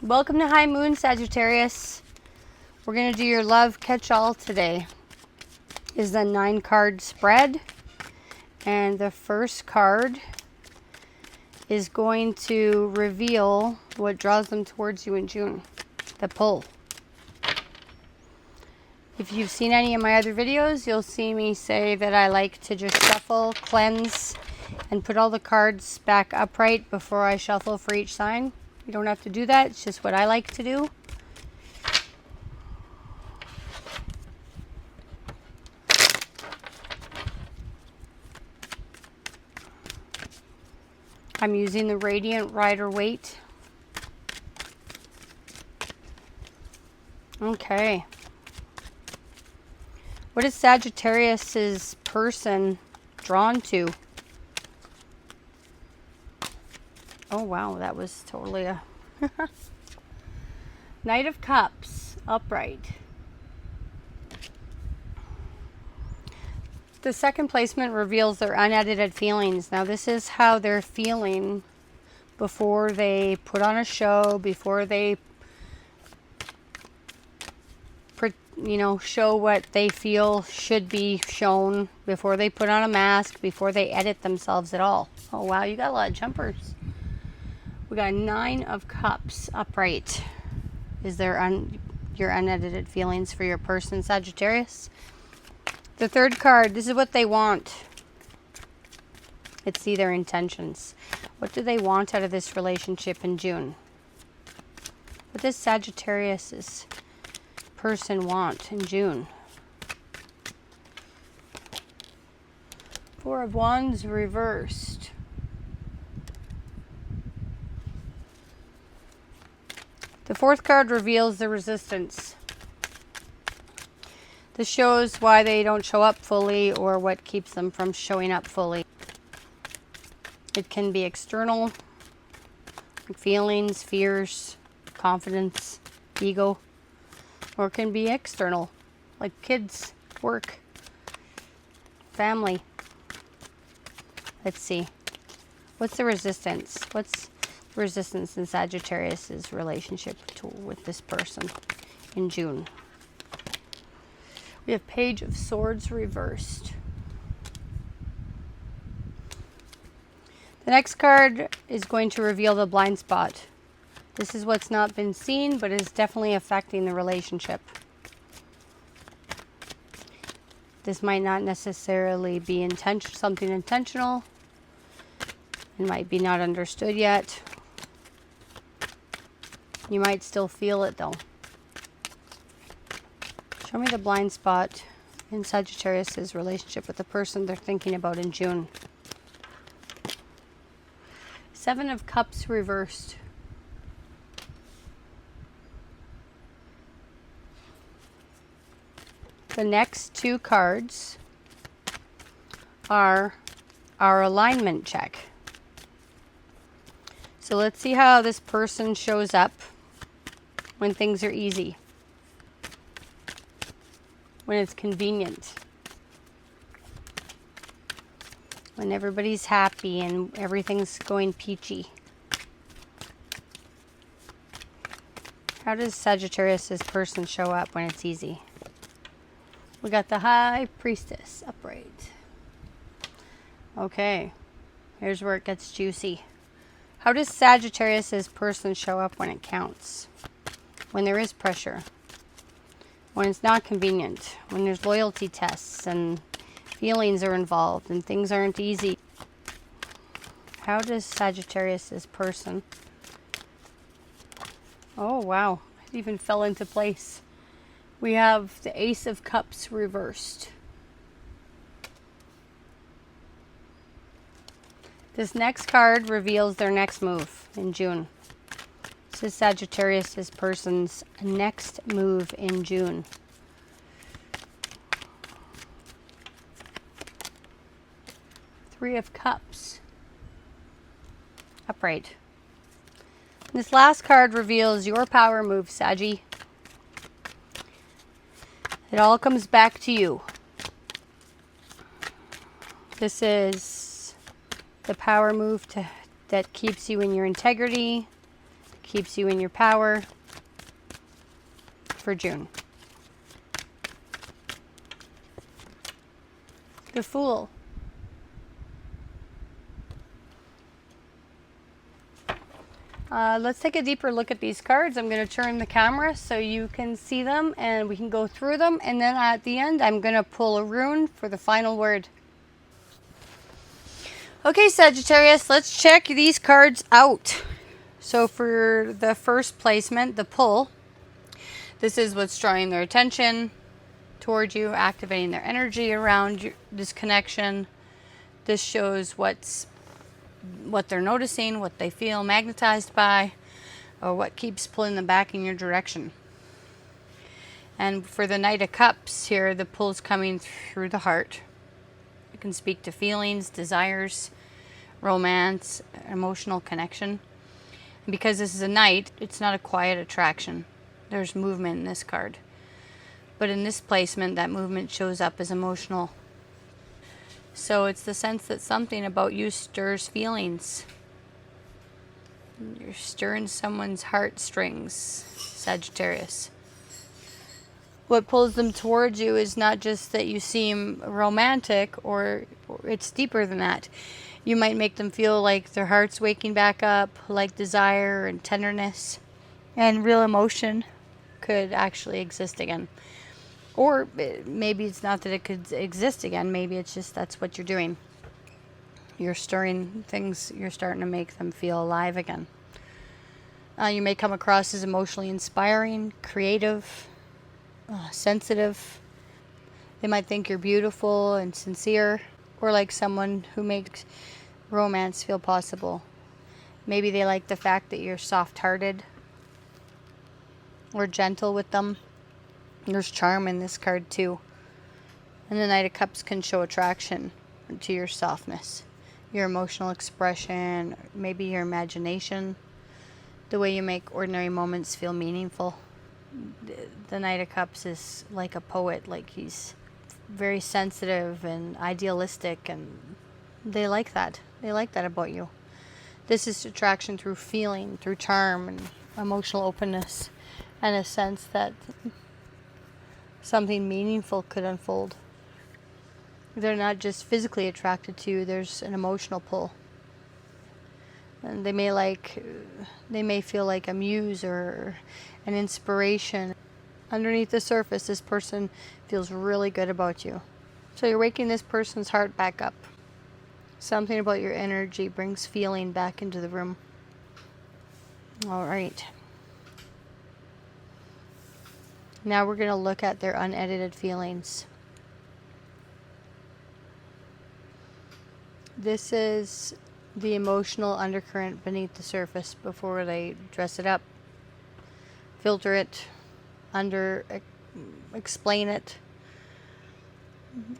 Welcome to High Moon, Sagittarius. We're going to do your love catch-all today. Is the 9-card spread. And the first card is going to reveal what draws them towards you in June. The pull. If you've seen any of my other videos, you'll see me say that I like to just shuffle, cleanse, and put all the cards back upright before I shuffle for each sign. You don't have to do that. It's just what I like to do. I'm using the Radiant Rider-Waite. Okay. What is Sagittarius's person drawn to? Oh wow, that was totally a Knight of Cups, upright. The second placement reveals their unedited feelings. Now this is how they're feeling before they put on a show, before they show what they feel should be shown, before they put on a mask, before they edit themselves at all. Oh wow, you got a lot of jumpers. We got 9 of Cups upright. Is there your unedited feelings for your person, Sagittarius? The third card, this is what they want. Let's see their intentions. What do they want out of this relationship in June? What does Sagittarius's person want in June? 4 of Wands reversed. The fourth card reveals the resistance. This shows why they don't show up fully or what keeps them from showing up fully. It can be external, like feelings, fears, confidence, ego, or it can be external, like kids, work, family. Let's see. What's the resistance? What's the resistance in Sagittarius's relationship with this person in June? We have Page of Swords reversed. The next card is going to reveal the blind spot. This is what's not been seen, but is definitely affecting the relationship. This might not necessarily be something intentional. It might be not understood yet. You might still feel it though. Show me the blind spot in Sagittarius's relationship with the person they're thinking about in June. 7 of Cups reversed. The next 2 cards are our alignment check. So let's see how this person shows up when things are easy. When it's convenient, when everybody's happy and everything's going peachy. How does Sagittarius's person show up when it's easy? We got the High Priestess upright. Okay, here's where it gets juicy. How does Sagittarius's person show up when it counts? When there is pressure? When it's not convenient, when there's loyalty tests and feelings are involved and things aren't easy. How does Sagittarius's person... Oh wow, it even fell into place. We have the Ace of Cups reversed. This next card reveals their next move in June. This is Sagittarius's person's next move in June. Three of Cups upright. This last card reveals your power move, Saggy. It all comes back to you. This is the power move that keeps you in your integrity, keeps you in your power for June. The Fool. Let's take a deeper look at these cards. I'm going to turn the camera so you can see them and we can go through them. And then at the end, I'm going to pull a rune for the final word. Okay, Sagittarius, let's check these cards out. So for the first placement, the pull, this is what's drawing their attention toward you, activating their energy around this connection. This shows what they're noticing, what they feel magnetized by, or what keeps pulling them back in your direction. And for the Knight of Cups here, the pull's coming through the heart. It can speak to feelings, desires, romance, emotional connection. And because this is a Knight, it's not a quiet attraction. There's movement in this card. But in this placement, that movement shows up as emotional. So it's the sense that something about you stirs feelings. You're stirring someone's heartstrings, Sagittarius. What pulls them towards you is not just that you seem romantic, or it's deeper than that. You might make them feel like their heart's waking back up, like desire and tenderness, and real emotion could actually exist again. Or maybe it's not that it could exist again. Maybe it's just that's what you're doing. You're stirring things. You're starting to make them feel alive again. You may come across as emotionally inspiring, creative, sensitive. They might think you're beautiful and sincere, or like someone who makes romance feel possible. Maybe they like the fact that you're soft-hearted or gentle with them. There's charm in this card too. And the Knight of Cups can show attraction to your softness, your emotional expression, maybe your imagination, the way you make ordinary moments feel meaningful. The Knight of Cups is like a poet, like he's very sensitive and idealistic, and they like that. They like that about you. This is attraction through feeling, through charm and emotional openness, and a sense that something meaningful could unfold. They're not just physically attracted to you, there's an emotional pull. And they may feel like a muse or an inspiration. Underneath the surface, this person feels really good about you. So you're waking this person's heart back up. Something about your energy brings feeling back into the room. All right. Now we're going to look at their unedited feelings. This is the emotional undercurrent beneath the surface before they dress it up, filter it, explain it,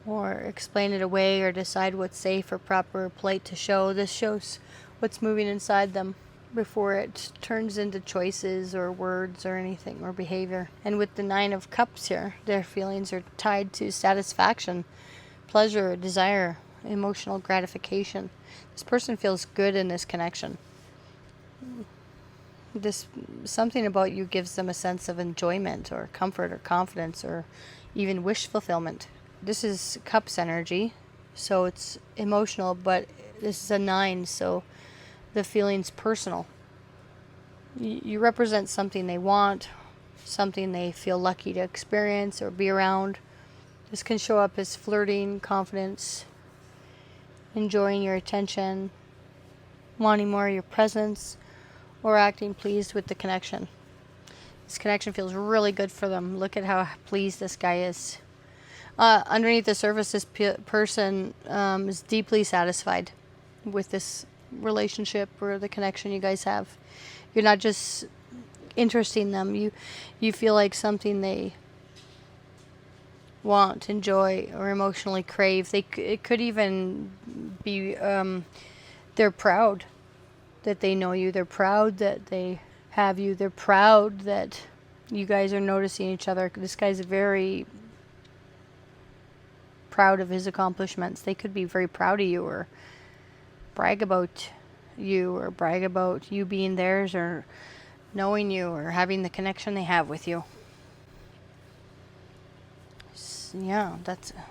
or explain it away, or decide what's safe or proper or polite to show. This shows what's moving inside them before it turns into choices or words or anything or behavior. And with the Nine of Cups here, their feelings are tied to satisfaction, pleasure, desire, emotional gratification. This person feels good in this connection. Something about you gives them a sense of enjoyment or comfort or confidence or even wish fulfillment. This is Cups energy, so it's emotional, but this is a 9, so the feeling's personal. You represent something they want, something they feel lucky to experience or be around. This can show up as flirting, confidence, enjoying your attention, wanting more of your presence, or acting pleased with the connection. This connection feels really good for them. Look at how pleased this guy is. Underneath the surface, this person is deeply satisfied with this relationship or the connection you guys have. You're not just interesting them. You feel like something they want, enjoy, or emotionally crave. It could even be they're proud that they know you. They're proud that they have you. They're proud that you guys are noticing each other. This guy's very proud of his accomplishments. They could be very proud of you, or brag about you, or brag about you being theirs, or knowing you or having the connection they have with you. Yeah, that's a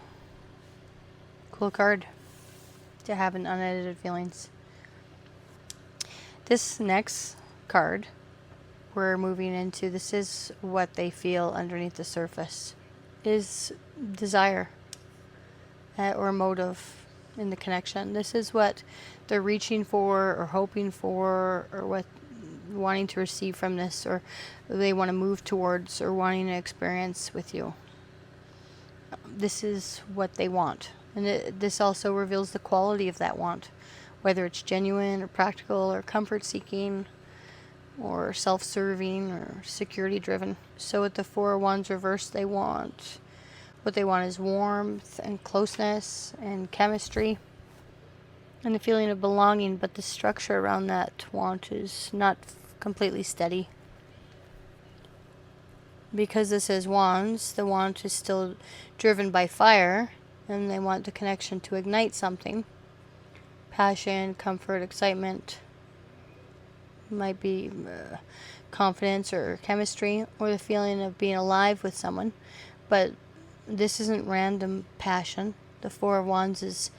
cool card to have in unedited feelings. This next card we're moving into, this is what they feel underneath the surface, is desire or motive in the connection. This is what they're reaching for or hoping for, or what wanting to receive from this, or they want to move towards or wanting to experience with you. This is what they want. And this also reveals the quality of that want, whether it's genuine or practical or comfort seeking or self-serving or security driven. So with the Four of Wands reversed, what they want is warmth and closeness and chemistry and the feeling of belonging, but the structure around that want is not completely steady. Because this is Wands, the want is still driven by fire, and they want the connection to ignite something. Passion, comfort, excitement. Might be confidence or chemistry, or the feeling of being alive with someone. But this isn't random passion. The Four of Wands is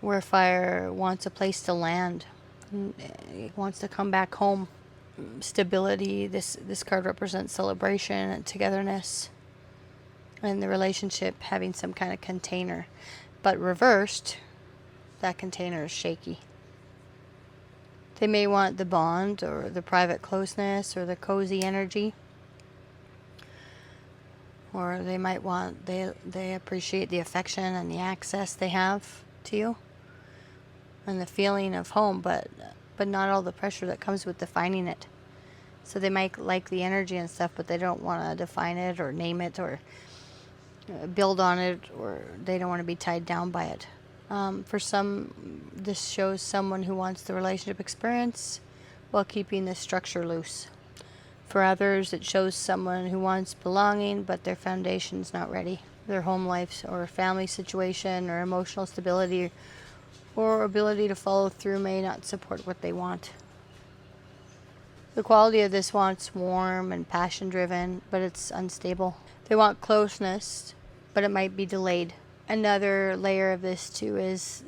where fire wants a place to land. It wants to come back home. Stability. This card represents celebration and togetherness, and the relationship having some kind of container. But reversed, that container is shaky. They may want the bond or the private closeness or the cozy energy. Or they might want, they appreciate the affection and the access they have to you. And the feeling of home, but not all the pressure that comes with defining it. So they might like the energy and stuff, but they don't want to define it or name it or build on it, or they don't want to be tied down by it. For some, this shows someone who wants the relationship experience while keeping the structure loose. For others, it shows someone who wants belonging, but their foundation's not ready. Their home life or family situation or emotional stability or ability to follow through may not support what they want. The quality of this want's warm and passion-driven, but it's unstable. They want closeness, but it might be delayed. Another layer of this too is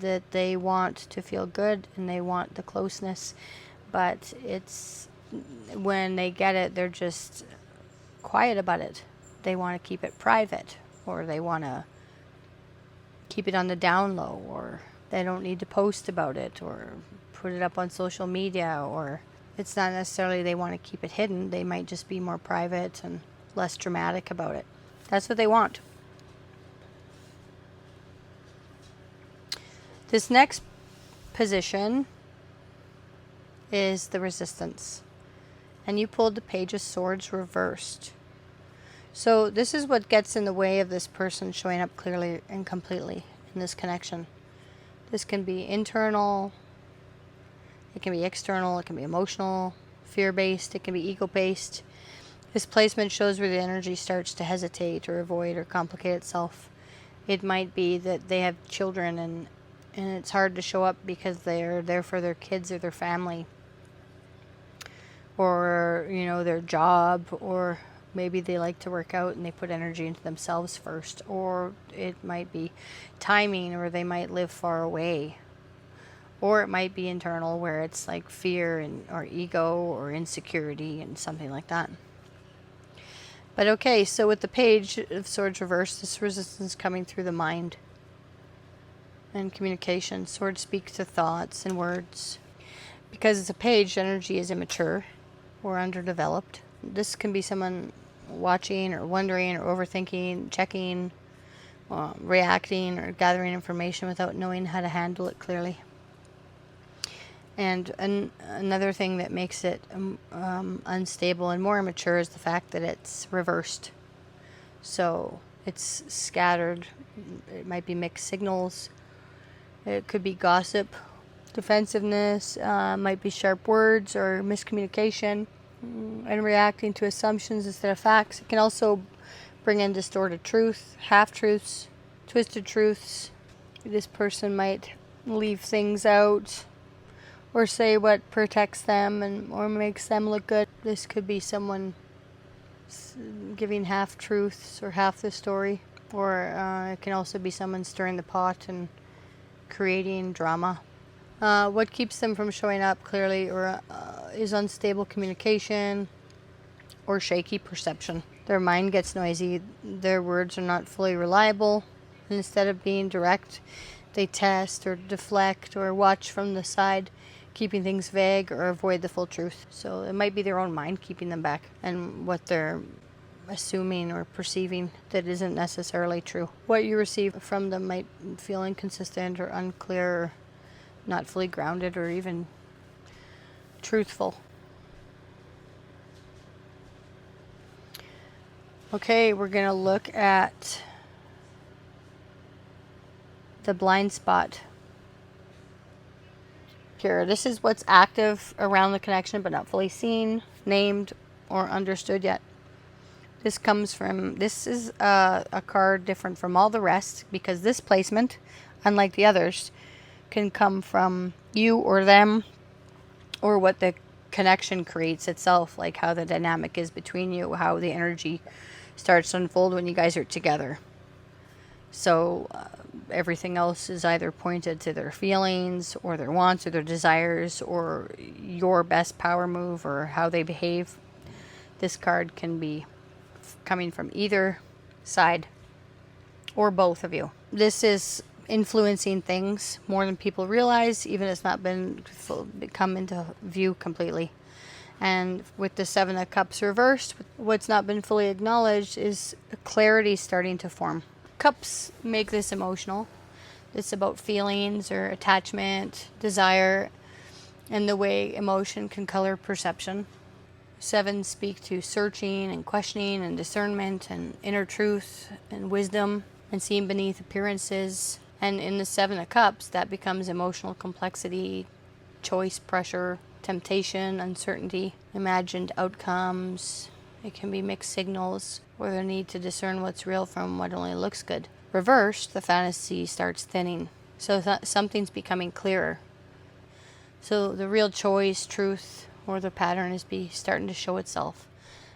that they want to feel good and they want the closeness, but it's when they get it, they're just quiet about it. They want to keep it private, or they want to keep it on the down low, or they don't need to post about it or put it up on social media, or it's not necessarily they want to keep it hidden. They might just be more private and less dramatic about it. That's what they want. This next position is the Resistance. And you pulled the Page of Swords reversed. So this is what gets in the way of this person showing up clearly and completely in this connection. This can be internal, it can be external, it can be emotional, fear-based, it can be ego-based. This placement shows where the energy starts to hesitate or avoid or complicate itself. It might be that they have children and it's hard to show up because they're there for their kids or their family, or their job, or maybe they like to work out and they put energy into themselves first, or it might be timing, or they might live far away, or it might be internal where it's like fear or ego or insecurity and something like that. But okay, so with the Page of Swords reversed, this resistance coming through the mind and communication. Swords speak to thoughts and words. Because it's a page, energy is immature or underdeveloped. This can be someone watching or wondering or overthinking, checking, reacting, or gathering information without knowing how to handle it clearly. And another thing that makes it unstable and more immature is the fact that it's reversed. So it's scattered. It might be mixed signals. It could be gossip, defensiveness, might be sharp words or miscommunication, and reacting to assumptions instead of facts. It can also bring in distorted truth, half-truths, twisted truths. This person might leave things out or say what protects them and or makes them look good. This could be someone giving half truths or half the story, or it can also be someone stirring the pot and creating drama. What keeps them from showing up clearly or is unstable communication or shaky perception. Their mind gets noisy, their words are not fully reliable, and instead of being direct, they test or deflect or watch from the side, keeping things vague or avoid the full truth. So it might be their own mind keeping them back and what they're assuming or perceiving that isn't necessarily true. What you receive from them might feel inconsistent or unclear or not fully grounded or even truthful. Okay, we're going to look at the blind spot. Here, this is what's active around the connection but not fully seen, named, or understood yet. This is a card different from all the rest because this placement, unlike the others, can come from you or them or what the connection creates itself, like how the dynamic is between you, how the energy starts to unfold when you guys are together. So everything else is either pointed to their feelings or their wants or their desires or your best power move or how they behave. This card can be coming from either side or both of you. This is influencing things more than people realize, even if it's not come into view completely. And with the Seven of Cups reversed, what's not been fully acknowledged is clarity starting to form. Cups make this emotional. It's about feelings or attachment, desire, and the way emotion can color perception. Sevens speak to searching and questioning and discernment and inner truth and wisdom and seeing beneath appearances. And in the Seven of Cups, that becomes emotional complexity, choice, pressure, temptation, uncertainty, imagined outcomes. It can be mixed signals or the need to discern what's real from what only looks good. Reversed, the fantasy starts thinning. So something's becoming clearer. So the real choice, truth, or the pattern is starting to show itself.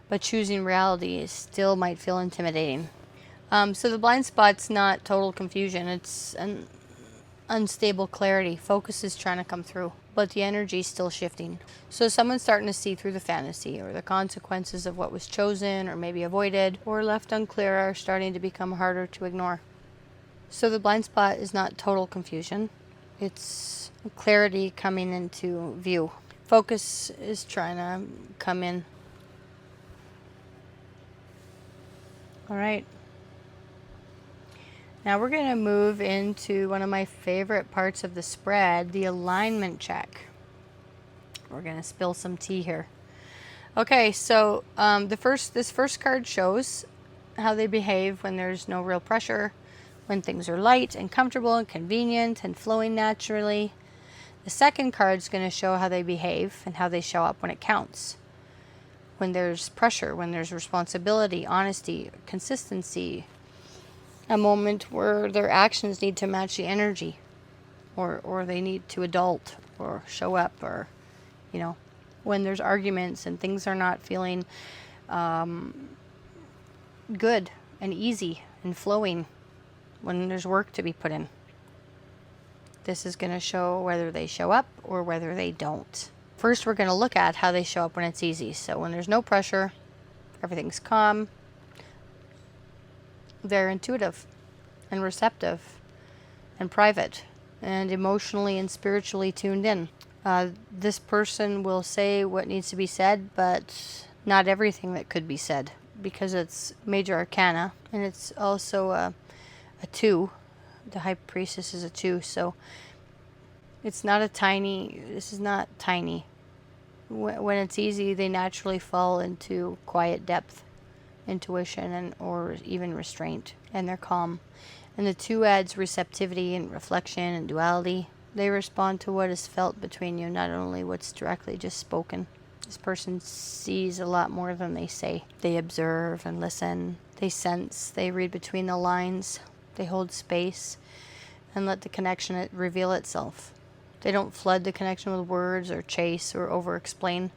But choosing reality still might feel intimidating. So the blind spot's not total confusion. It's an unstable clarity. Focus is trying to come through, but the energy's still shifting. So someone's starting to see through the fantasy, or the consequences of what was chosen or maybe avoided or left unclear are starting to become harder to ignore. So the blind spot is not total confusion. It's clarity coming into view. Focus is trying to come in. All right. Now we're going to move into one of my favorite parts of the spread, the alignment check. We're going to spill some tea here. Okay, so this first card shows how they behave when there's no real pressure, when things are light and comfortable and convenient and flowing naturally. The second card is going to show how they behave and how they show up when it counts. When there's pressure, when there's responsibility, honesty, consistency, a moment where their actions need to match the energy, or they need to adult or show up, or when there's arguments and things are not feeling good and easy and flowing, when there's work to be put in. This is going to show whether they show up or whether they don't. First, we're going to look at how they show up when it's easy. So when there's no pressure, everything's calm, they're intuitive and receptive and private and emotionally and spiritually tuned in. This person will say what needs to be said, but not everything that could be said, because it's major arcana, and it's also a 2. The high priestess is a 2, so this is not tiny. When it's easy, they naturally fall into quiet depth, intuition, or even restraint, and they're calm. And the 2 adds receptivity and reflection and duality. They respond to what is felt between you, not only what's directly just spoken. This person sees a lot more than they say. They observe and listen. They sense. They read between the lines. They hold space and let the connection reveal itself. They don't flood the connection with words or chase or over-explain.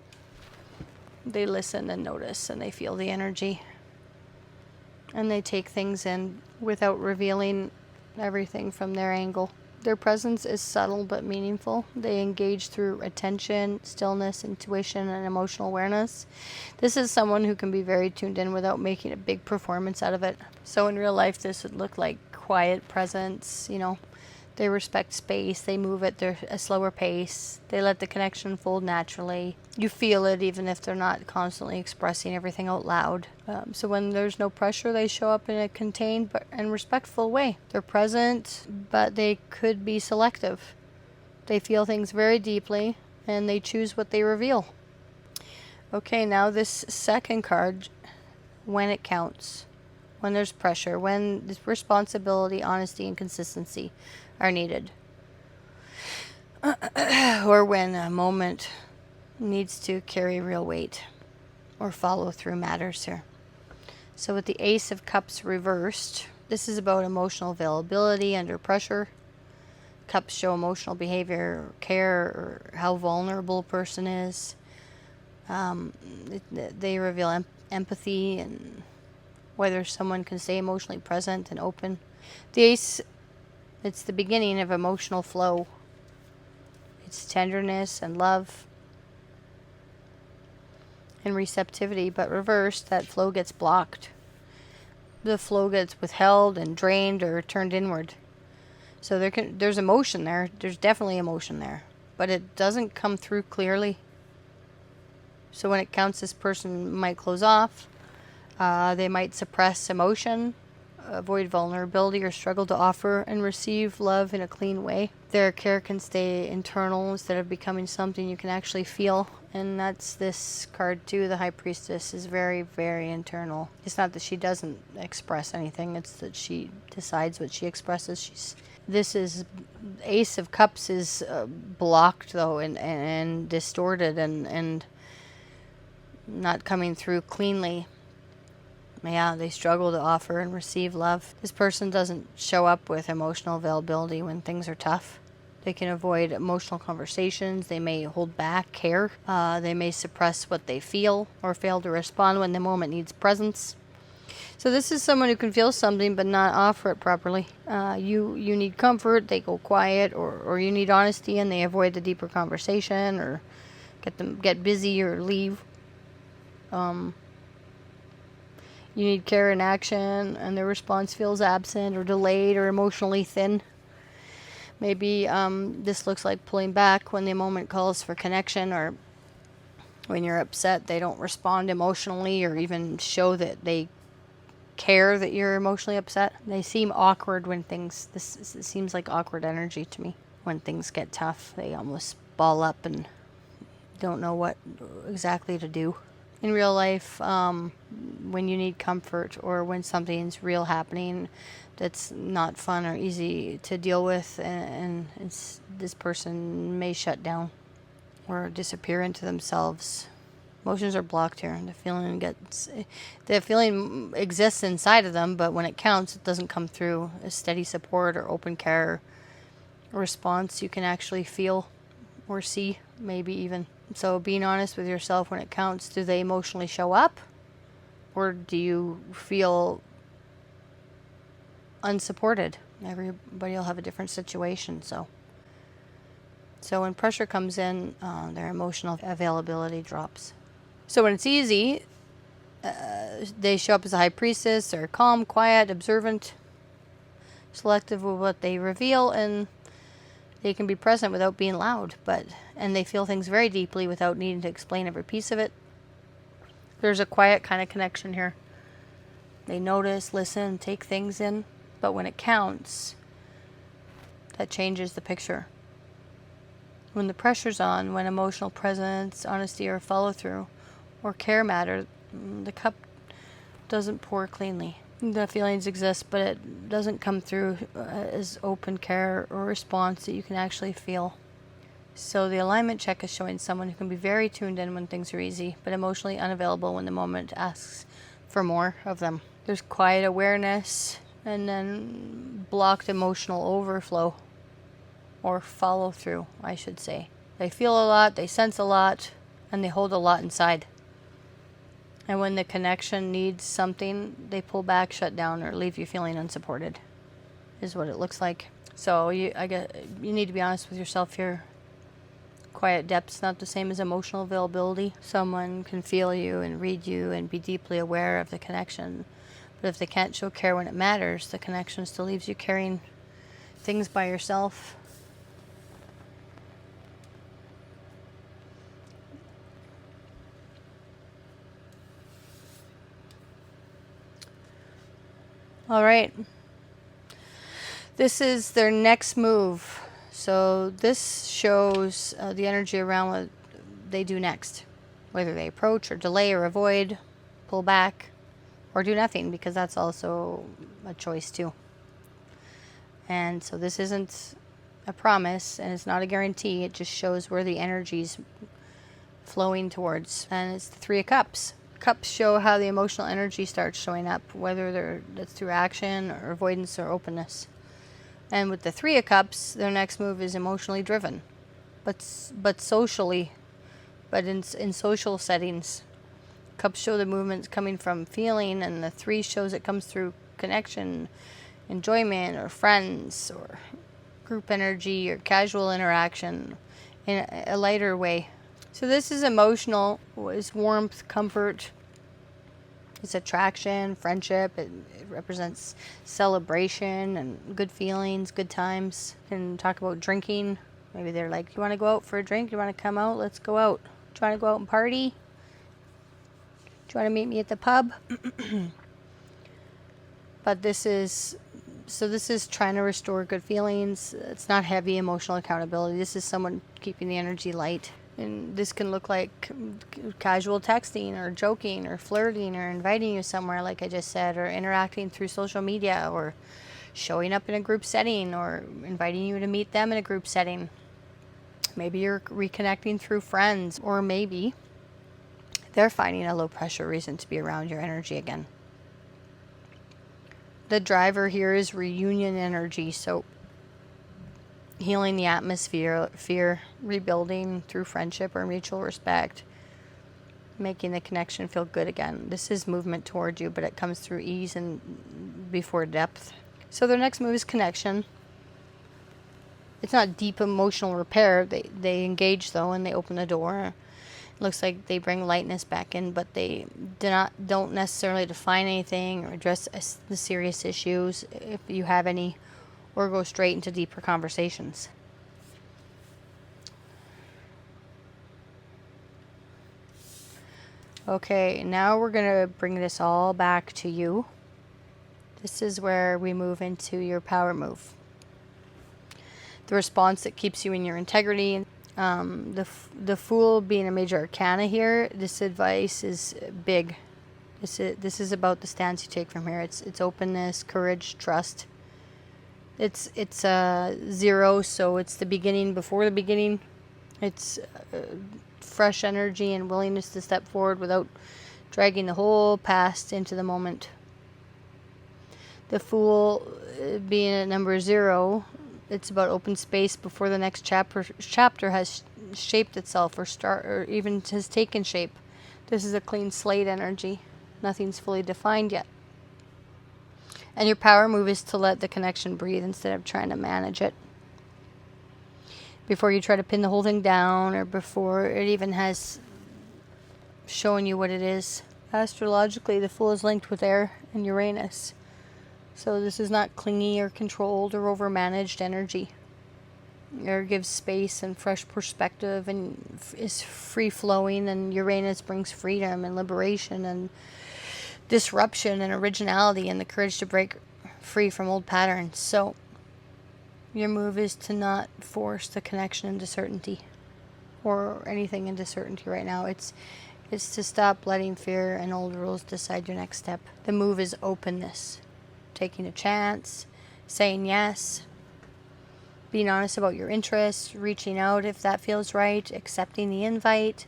They listen and notice, and they feel the energy. And they take things in without revealing everything from their angle. Their presence is subtle but meaningful. They engage through attention, stillness, intuition, and emotional awareness. This is someone who can be very tuned in without making a big performance out of it. So in real life, this would look like quiet presence, you know. They respect space. They move at a slower pace. They let the connection fold naturally. You feel it even if they're not constantly expressing everything out loud. So when there's no pressure, they show up in a contained and respectful way. They're present, but they could be selective. They feel things very deeply, and they choose what they reveal. Okay, now this second card, when it counts. When there's pressure, when responsibility, honesty, and consistency are needed. Or when a moment needs to carry real weight or follow through matters here. So with the Ace of Cups reversed, this is about emotional availability under pressure. Cups show emotional behavior, or care, or how vulnerable a person is. They reveal empathy and whether someone can stay emotionally present and open. The Ace, it's the beginning of emotional flow. It's tenderness and love and receptivity, but reversed, that flow gets blocked. The flow gets withheld and drained or turned inward. So there's emotion there. There's definitely emotion there, but it doesn't come through clearly. So when it counts, this person might close off. They might suppress emotion, avoid vulnerability, or struggle to offer and receive love in a clean way. Their care can stay internal instead of becoming something you can actually feel. And that's this card too. The High Priestess is very, very internal. It's not that she doesn't express anything. It's that she decides what she expresses. This is Ace of Cups is blocked though and distorted and not coming through cleanly. Yeah, they struggle to offer and receive love. This person doesn't show up with emotional availability when things are tough. They can avoid emotional conversations. They may hold back care. They may suppress what they feel or fail to respond when the moment needs presence. So this is someone who can feel something but not offer it properly. You need comfort, they go quiet, or you need honesty and they avoid the deeper conversation or get busy or leave. You need care and action, and their response feels absent or delayed or emotionally thin. Maybe this looks like pulling back when the moment calls for connection, or when you're upset, they don't respond emotionally or even show that they care that you're emotionally upset. They seem awkward when things, it seems like awkward energy to me. When things get tough, they almost ball up and don't know what exactly to do. In real life, when you need comfort or when something's real happening that's not fun or easy to deal with, and this person may shut down or disappear into themselves. Emotions are blocked here. The feeling exists inside of them, but when it counts, it doesn't come through as steady support or open care or response you can actually feel or see, maybe even. So being honest with yourself when it counts, do they emotionally show up? Or do you feel unsupported? Everybody will have a different situation. So when pressure comes in, their emotional availability drops. So when it's easy, they show up as a High Priestess. They're calm, quiet, observant, selective with what they reveal, and they can be present without being loud, and they feel things very deeply without needing to explain every piece of it. There's a quiet kind of connection here. They notice, listen, take things in, but when it counts, that changes the picture. When the pressure's on, when emotional presence, honesty, or follow-through, or care matter, the cup doesn't pour cleanly. The feelings exist, but it doesn't come through as open care or response that you can actually feel. So the alignment check is showing someone who can be very tuned in when things are easy, but emotionally unavailable when the moment asks for more of them. There's quiet awareness and then blocked emotional overflow. or follow through, I should say. They feel a lot, they sense a lot, and they hold a lot inside. And when the connection needs something, they pull back, shut down, or leave you feeling unsupported, is what it looks like. So I guess you need to be honest with yourself here. Quiet depth's not the same as emotional availability. Someone can feel you and read you and be deeply aware of the connection. But if they can't show care when it matters, the connection still leaves you carrying things by yourself. All right. This is their next move. So this shows the energy around what they do next. Whether they approach or delay or avoid, pull back, or do nothing, because that's also a choice too. And so this isn't a promise, and it's not a guarantee. It just shows where the energy's flowing towards. And it's the Three of Cups. Cups show how the emotional energy starts showing up, whether that's through action or avoidance or openness. And with the Three of Cups, their next move is emotionally driven, but socially, but in social settings. Cups show the movements coming from feeling, and the Three shows it comes through connection, enjoyment, or friends, or group energy, or casual interaction in a lighter way. So this is emotional, is warmth, comfort, it's attraction, friendship. It represents celebration and good feelings, good times. And talk about drinking. Maybe they're like, you want to go out for a drink? You want to come out? Let's go out. Do you want to go out and party? Do you want to meet me at the pub? But this is trying to restore good feelings. It's not heavy emotional accountability. This is someone keeping the energy light. And this can look like casual texting or joking or flirting or inviting you somewhere, like I just said, or interacting through social media, or showing up in a group setting, or inviting you to meet them in a group setting. Maybe you're reconnecting through friends, or maybe they're finding a low pressure reason to be around your energy again. The driver here is reunion energy, so healing the atmosphere, rebuilding through friendship or mutual respect, making the connection feel good again. This is movement toward you, but it comes through ease and before depth. So their next move is connection. It's not deep emotional repair. They engage though, and they open the door. It looks like they bring lightness back in, but they don't necessarily define anything or address the serious issues, if you have any, or go straight into deeper conversations. Okay, now we're going to bring this all back to you. This is where we move into your power move. The response that keeps you in your integrity. The Fool being a major arcana here, this advice is big. This is about the stance you take from here. It's openness, courage, trust. It's zero, so it's the beginning before the beginning. It's fresh energy and willingness to step forward without dragging the whole past into the moment. The Fool being at number 0, it's about open space before the next chapter has shaped itself or even has taken shape. This is a clean slate energy. Nothing's fully defined yet. And your power move is to let the connection breathe instead of trying to manage it. Before you try to pin the whole thing down, or before it even has shown you what it is. Astrologically, the Fool is linked with air and Uranus. So this is not clingy or controlled or overmanaged energy. Air gives space and fresh perspective and is free-flowing, and Uranus brings freedom and liberation and disruption and originality and the courage to break free from old patterns. So your move is to not force the connection into certainty or anything into certainty right now. It's to stop letting fear and old rules decide your next step. The move is openness, taking a chance, saying yes, being honest about your interests, reaching out if that feels right, accepting the invite,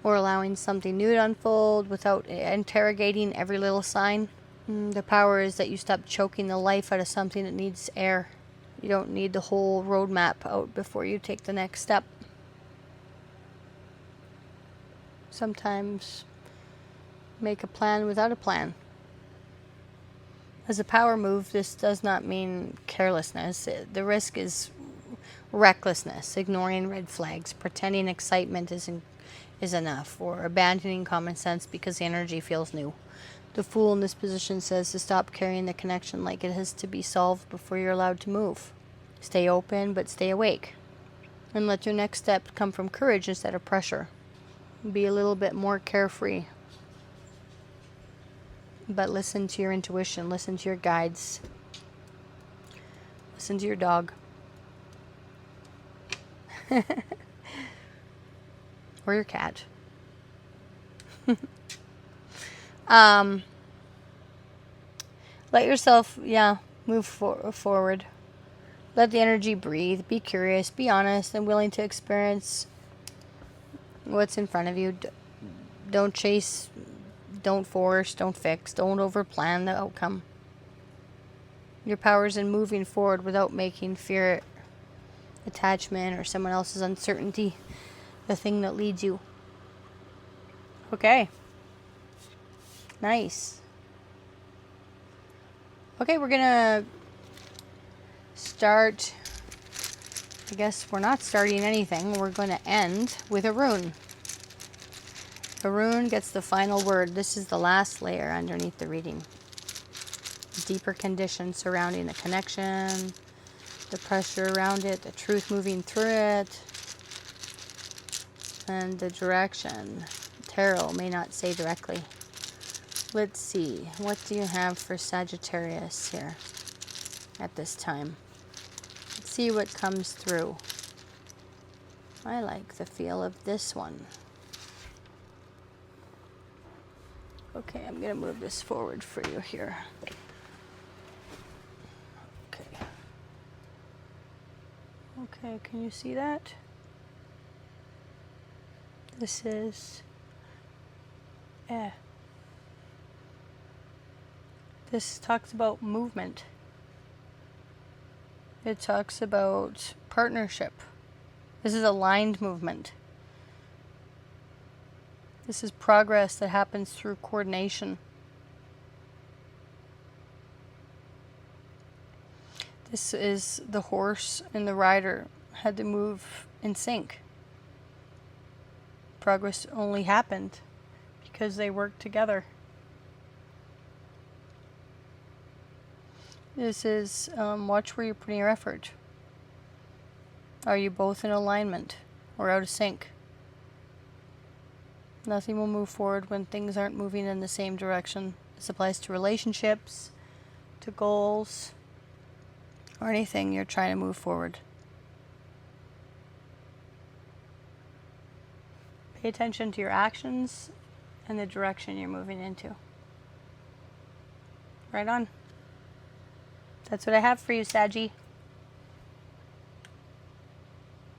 or allowing something new to unfold without interrogating every little sign. The power is that you stop choking the life out of something that needs air. You don't need the whole roadmap out before you take the next step. Sometimes make a plan without a plan. As a power move, this does not mean carelessness. The risk is recklessness, ignoring red flags, pretending excitement is enough, or abandoning common sense because the energy feels new. The Fool in this position says to stop carrying the connection like it has to be solved before you're allowed to move. Stay open, but stay awake. And let your next step come from courage instead of pressure. Be a little bit more carefree. But listen to your intuition, listen to your guides, listen to your dog. Or your cat. Let yourself, move forward. Let the energy breathe. Be curious, be honest, and willing to experience what's in front of you. Don't chase, don't force, don't fix, don't overplan the outcome. Your power's in moving forward without making fear, attachment, or someone else's uncertainty the thing that leads you. Okay. Nice. Okay, we're gonna start. I guess we're not starting anything. We're going to end with a rune. The rune gets the final word. This is the last layer underneath the reading. Deeper conditions surrounding the connection, the pressure around it, the truth moving through it, and the direction. Tarot may not say directly. Let's see. What do you have for Sagittarius here at this time? Let's see what comes through. I like the feel of this one. Okay, I'm going to move this forward for you here. Okay, can you see that? This is this talks about movement. It talks about partnership. This is aligned movement. This is progress that happens through coordination. This is the horse and the rider had to move in sync. Progress only happened because they worked together. This is watch where you're putting your effort. Are you both in alignment or out of sync? Nothing will move forward when things aren't moving in the same direction. This applies to relationships, to goals, or anything you're trying to move forward. Pay attention to your actions and the direction you're moving into. Right on. That's what I have for you, Saggy.